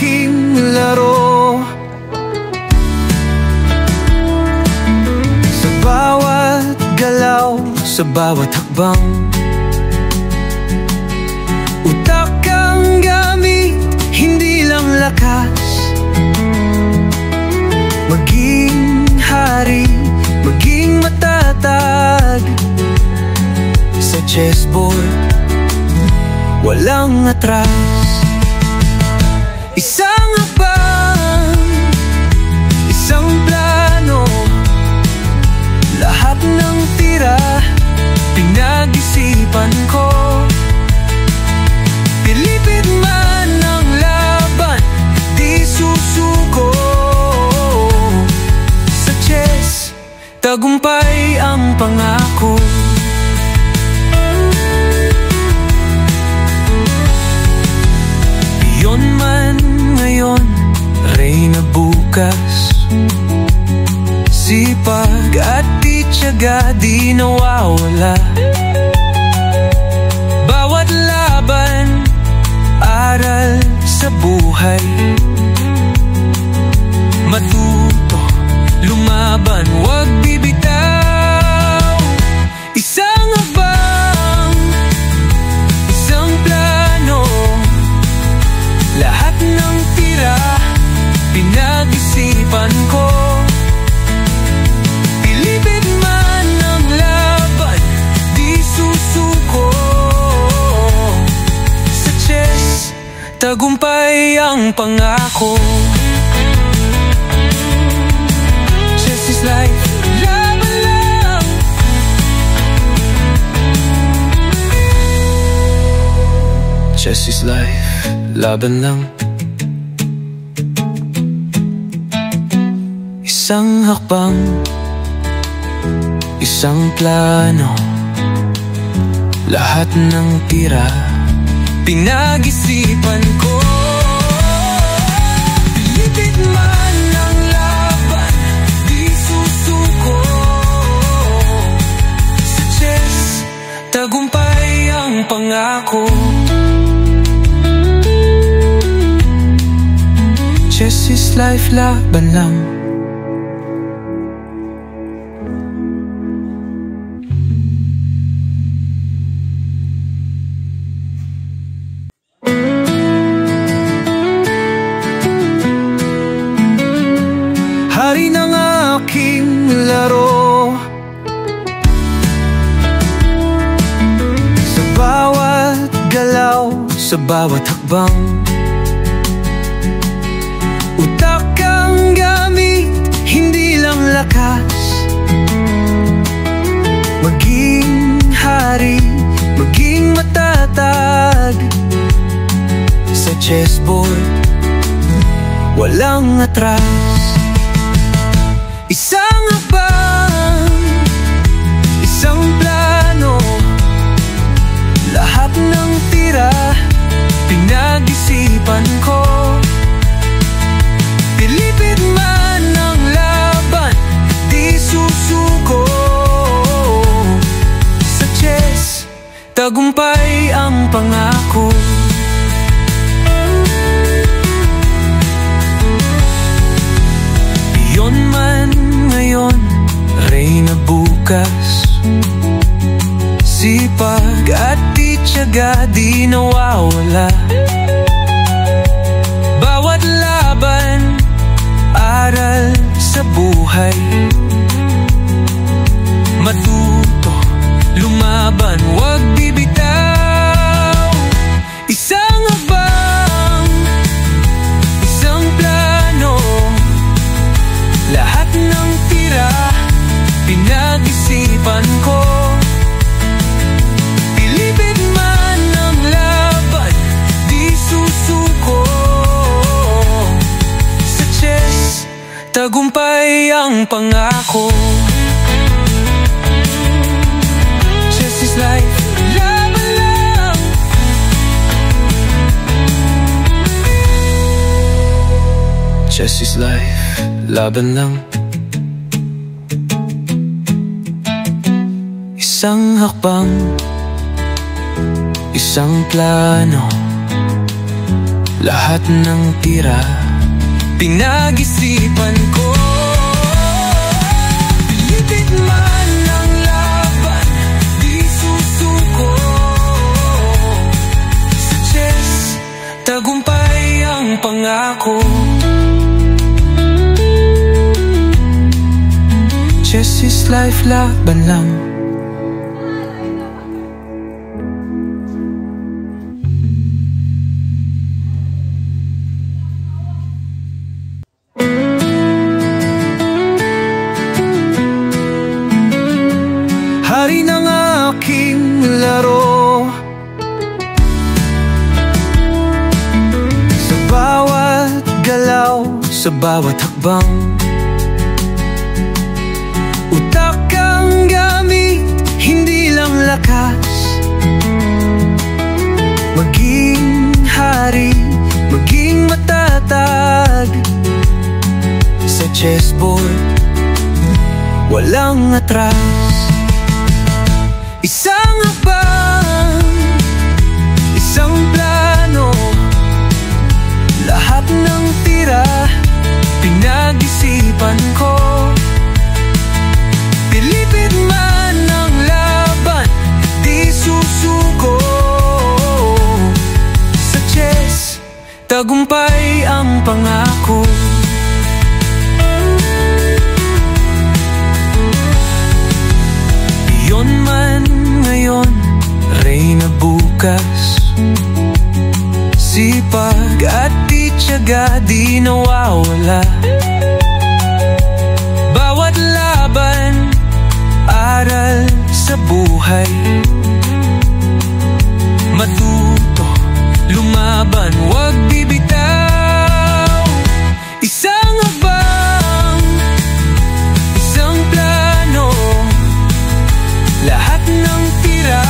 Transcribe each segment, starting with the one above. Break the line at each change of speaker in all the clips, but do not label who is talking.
aking laro. Sa bawat galaw, sa bawat hakbang, utak kang gamit, hindi lang lakas. Maging hari, maging matatag. Sa chessboard, walang atras. Isang hakbang, isang plano, lahat ng tira pinag-isipan ko. Pilipit man ang laban, di susuko. Sa chess, tagumpay ang pangako. Yon man ngayon, reyna bukas. Sipag at tiyaga di nawawala. Bawat laban, aral sa buhay. Matuto, lumaban, huwag bibitaw. Isang habang, isang plano, lahat ng tira pinag-isipan ko. Pilipit man ang laban, di susuko. Sa chess, tagumpay ang pangako. Chess is life, laban lang. Chess is life, laban lang. Isang hakbang, isang plano, lahat ng tira pinag-isipan ko. Pilipit man ang laban, di susuko. Sa chess, tagumpay ang pangako. Chess is life, laban lang. Hari ng aking laro. Sa bawat galaw, sa bawat hakbang, utak kang gamit, hindi lang lakas. Maging hari, maging matatag. Sa chessboard, walang atras. Isang habang, isang plano, lahat ng tira pinag-isipan ko. Pilipit man ang laban, di susuko. Sa chess, tagumpay ang pangako. Yon man ngayon, reyna bukas. Sipag at tiyaga di nawawala. Bawat laban, aral sa buhay. Matuto, lumaban, huwag bibitaw. Isang habang, isang plano, lahat ng tira pinag-isipan ko. Pilipit man ang laban, di susuko. Sa chess, tagumpay ang pangako. Chess is life, laban lang. Chess is life, laban lang. Isang hakbang, isang plano, Lahat ng tira pinag-isipan ko. Pilipit man ang laban, di susuko. Sa chess, tagumpay ang pangako. Chess is life, laban lang. Hari ng aking laro, sa bawat galaw, sa bawat hakbang, utak ang gamit, hindi lang lakas. Maging hari, maging matatag. Sa chessboard, walang atras. Isang hakbang, isang plano, lahat ng tira pinag-isipan ko. Pilipit man ang laban, di susuko. Sa chess, tagumpay ang pangako. Iyon man ngayon, reyna bukas. Sipag at titiyaga di nawawala. Bawat laban, aral sa buhay. Matuto, lumaban, huwag bibitaw. Isang habang, isang plano, lahat ng tira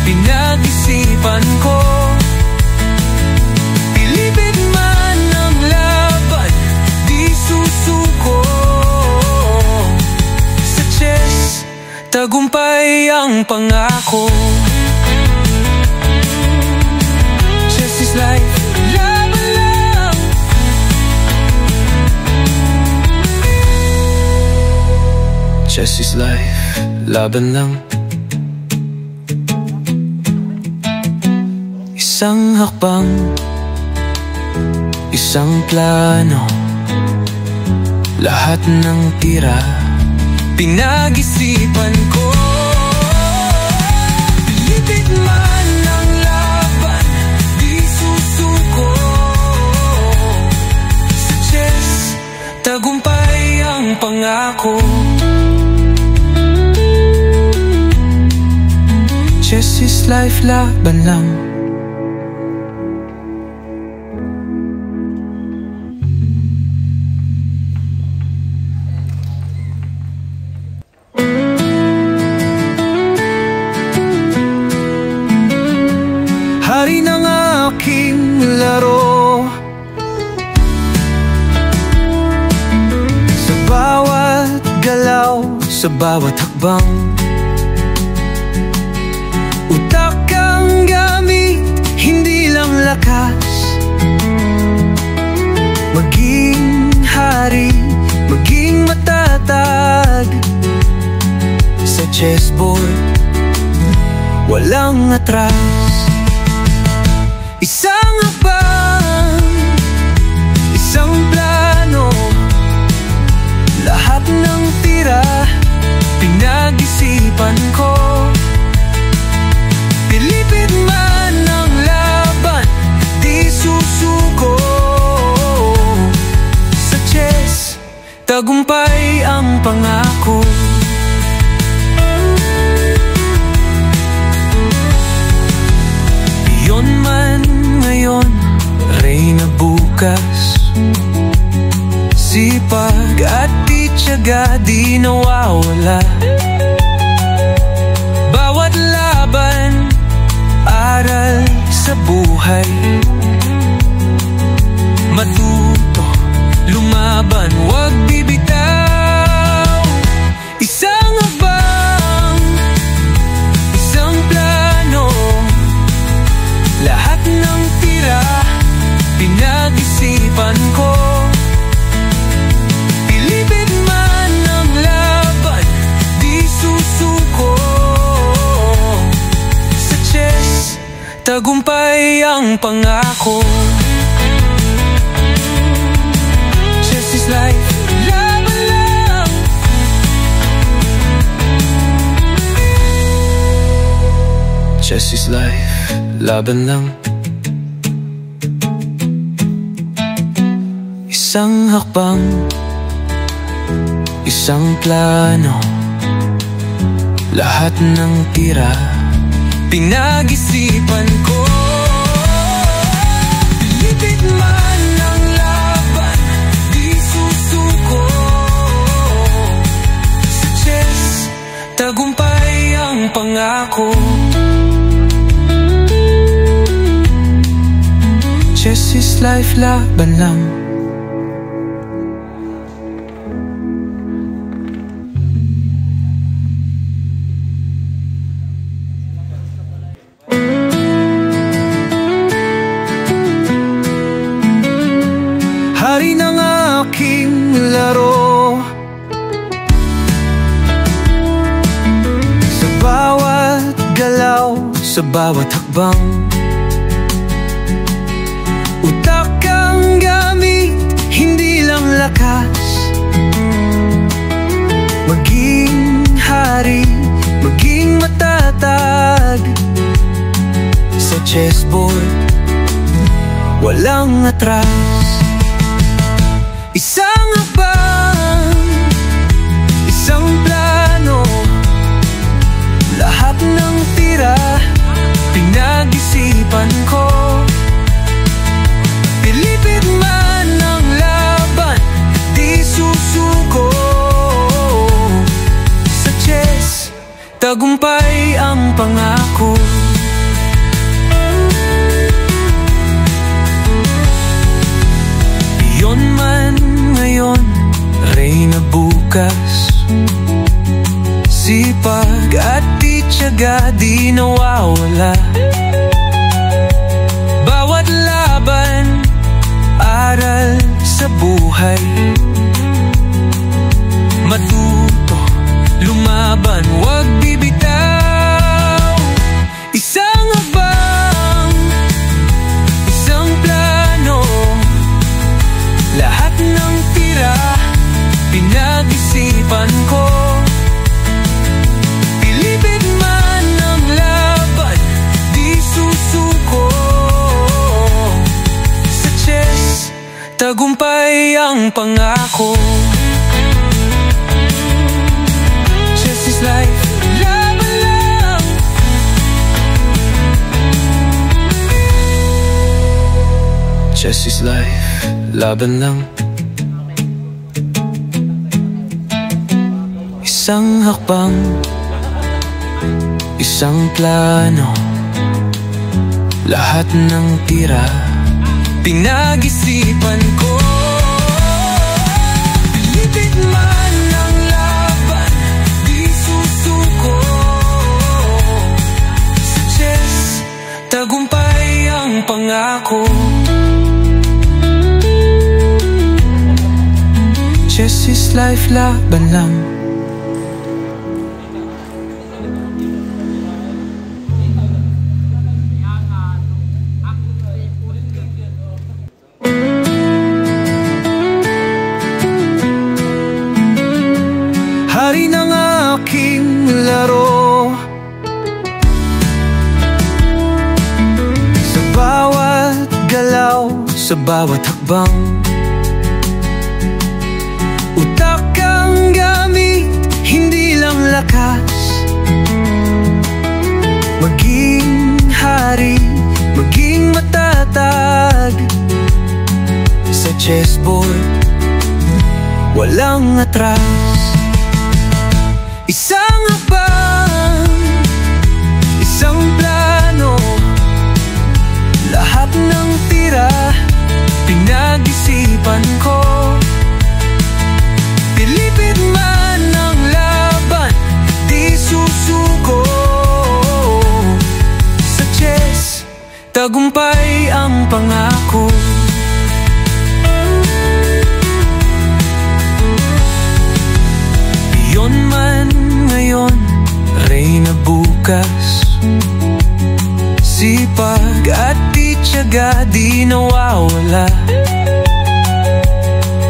pinag-isipan ko. Pilipit man ang laban, di susuko. Sa chess, tagumpay ang pangako. Chess is life, laban lang. Chess is life, laban lang. Isang hakbang, isang plano, lahat ng tira pinag-isipan ko. Pilipit man ang laban, di susuko. Sa chess, tagumpay ang pangako. Chess is life, laban lang. Hari ng aking laro, sa bawat galaw, sa bawat hakbang, utak ang gamit, hindi lang lakas. Maging hari, maging matatag. Sa chessboard, walang atras. Isang habang, isang plano, lahat ng tira pinag-isipan ko. Pilipit man ang laban, di susuko. Sa chess, tagumpay ang pangako. Iyon man ngayon, reyna bukas. Sipag at titiyaga di nawawala. Bawat laban, aral sa buhay. Matuto, lumaban, huwag bibitaw. Isang habang, isang plano, lahat ng tira tagumpay ang pangako. Chess is life, laban lang. Chess is life, laban lang. Isang hakbang, isang plano, lahat ng tira pinag-isipan ko. Pilipit man ang laban, di susuko. Sa chess, tagumpay ang pangako. Chess is life, laban lang. Hari ng aking laro, sa bawat galaw, sa bawat hakbang, utak ang gamit, hindi lang lakas. Maging hari, maging matatag. Sa chessboard, walang atras. Isang hakbang, isang plano, lahat ng tira pinag-isipan ko. Pilipit man ang laban, di susuko. Sa chess, tagumpay ang pangako. Iyon man ngayon, reyna bukas. Sipag at titiyaga di nawawala. Bawat laban, aral sa buhay. Matuto, lumaban, huwag bibitaw. Isang habang, isang plano, lahat ng tira pinag-isipan ko. Pilipit man ang laban, di susuko. Sa chess, tagumpay ang pangako. Chess is life, laban lang. Chess is life, laban lang. Isang hakbang, isang plano, lahat ng tira pinag-isipan ko. Pilipit man ang laban, di susuko. Sa chess, tagumpay ang pangako. Chess is life, laban lang. Hari ng aking laro, sa bawat galaw, sa bawat hakbang, utak ang gamit, hindi lang lakas. Maging hari, maging matatag. Sa chessboard, walang atras. Isang hakbang, isang plano, lahat ng tira pinag-isipan ko. Pilipit man ang laban, di susuko. Sa chess, tagumpay ang pangako. Iyon man ngayon, reyna bukas. Sipag at tiyaga di nawawala.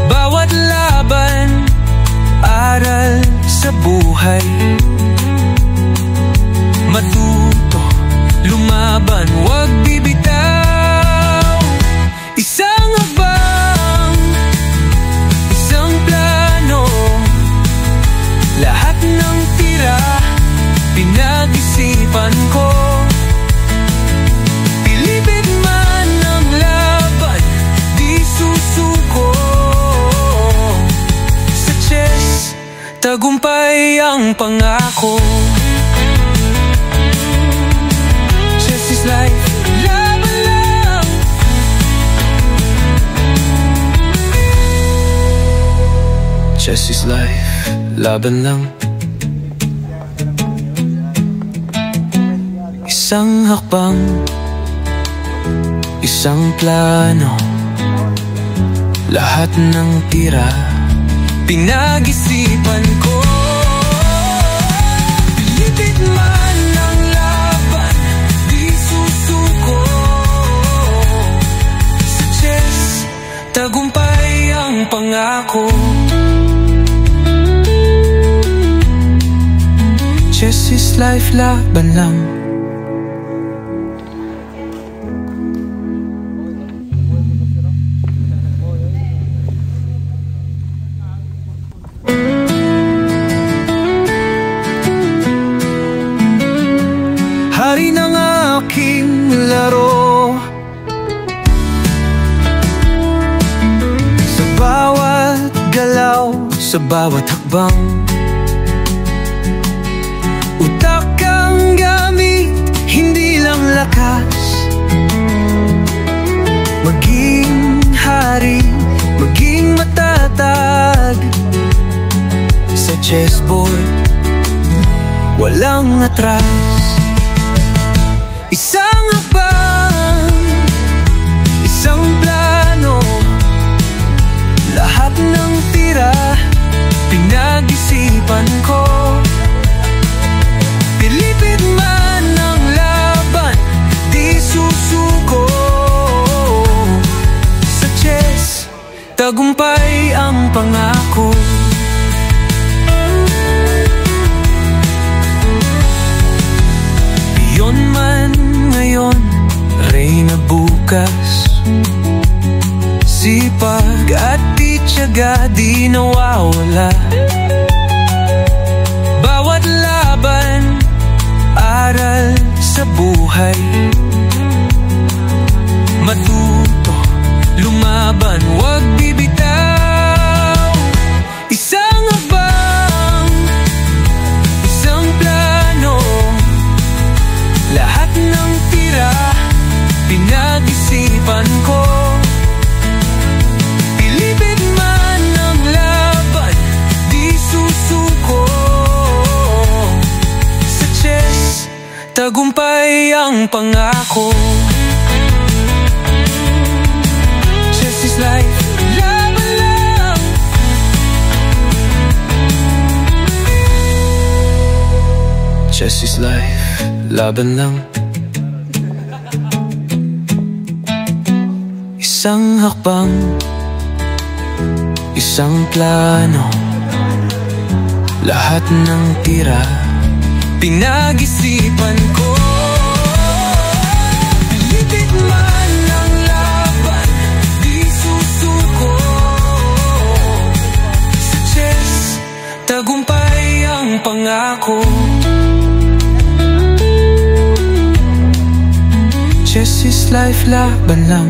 Bawat laban, aral sa buhay. Matuto, lumaban, huwag bibitaw. Isang abang, isang plano. Lahat ng tira, pinag-isipan ko. Pilipit man ang laban, di susuko. Sa chess, tagumpay ang pangako. Chess is life, laban lang. Chess is life, laban lang. Isang hakbang, isang plano. Lahat ng tira, pinag-isipan ko. Pilipit man ang laban, di susuko. Sa chess, tagumpay ang pangako. Chess is life, laban lang. Hari ng aking laro. Sa bawat galaw, sa bawat hakbang, utak ang gamit, hindi lang lakas. Maging hari, maging matatag. Sa chessboard, walang atras. Isang hakbang, isang plano. Lahat ng tira, pinag-isipan ko. Pilipit man ang laban, di susuko. Sa chess, tagumpay ang pangako. Yon man ngayon, reyna bukas. Sipag at tiyaga di nawawala. Bawat laban, aral sa buhay. Matuto, lumaban, huwag bibitaw. Isang abang, isang plano. Lahat ng tira, pinag-isipan ko. Pilipit man ang laban, di susuko. Sa chess, tagumpay ang pangako. Chess is life, laban lang. Chess is life, laban lang. Isang hakbang, isang plano. Lahat ng tira, pinag-isipan ko. Pilipit man ang laban, di susuko. Sa chess, tagumpay ang pangako. Chess is life, laban lang.